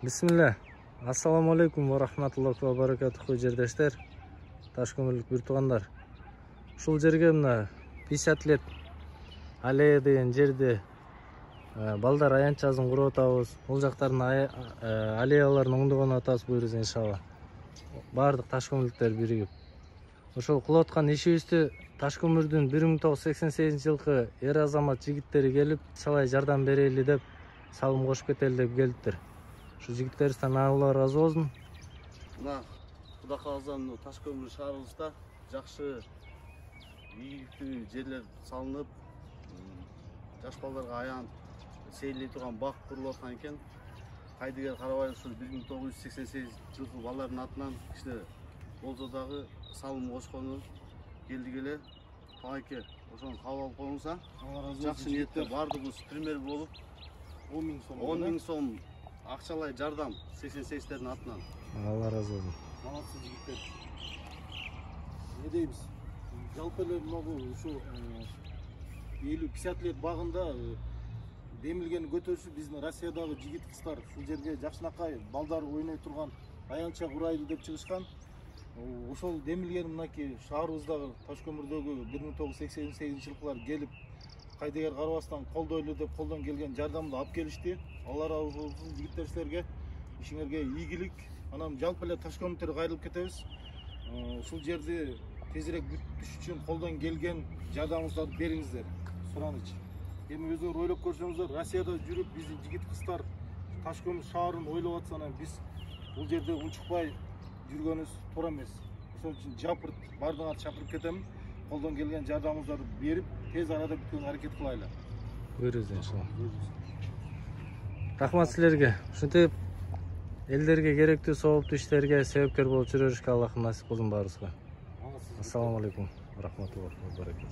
Bismillah. Assalamu alaikum wa rahmatullahi wa barakatuh жердештер, Ташкөмүрлүк бир туугандар. Ушул жерге мына 50 лет аллея деген жерде балдар аянтчасын куруп атабыз. Бул жактардын аллеяларын оңдогон атабыз буйрус иншалла. Бардык ташкөмүрлүктөр биригип. Ошол кылып аткан ишибизди Ташкөмүрдүн 1988-жылкы эр азамат жигиттери келип, салай жардам берели деп, салым кошуп кетели деп келиптир. Şu жигиттерибизден Allah разы болсун. Мына Кудай кааласа Ташкөмүр шаарыбызда жакшы ийгиликтүү жерлер салынып, жаш балдарга аянт сейилдей турган бак курулуп аткан экен. Кайдыгер Карабаев ушул 1988-жылкы балдардын атынан кичине болсо дагы салым кошкону келди келе. Тагайке ошону кабыл алып коюңуза. Жакшы ниеттер бардыгыбыз пример болуп 10 000 сом. 10 000 сом акчалай жардам 88-тердин атынан. Allah razı olsun. Малатсыз жигиттер. Не дейбиз? Жалпы эле могу ушу 50 лет багында демилген көтөрүшүп биздин Россиядагы жигит кыздар ушул жерге жакшынакай балдар ойной турган аянтча курайлы деп чыгышкан. Ошол демилген мынакей шаарыбыздагы Ташкөмүрдөгү 1988-жылкылар келип кайдыгер карабастан колдойлу деп колдон келген жардамды алып келишти. Алла разы болсун жигиттерибизге, ишиңерге ийгилик. Анан жалпы эле Ташкөмүрдө кайрылып кетебиз. Ушул жерди тезирээк бүтүш үчүн колдон келген жардамыңыздарды бериңиздер. Сураныч. Эми өзүңөр ойлоп көрсөңүздөр, Россияда жүрүп биздин жигит кыздар Ташкөмүр шаарын ойлоп атса, анан биз бул жерде унчукпай жүргөнүбүз туура эмес. Ошон үчүн жапырт бардыгыңарды чакырып кетем. Колдон келген жардамыңыздарды берип, тез арада бүткөнгө аракет кылайлы. Буйрус иншалла. Рахмат силерге. Ушинтип элдерге керектүү сооптуу иштерге себепкер болуп жүрөрүшкө Аллах насип кылсын баарыбызга. Ассаламу алейкум ва рахматуллахи ва баракатух.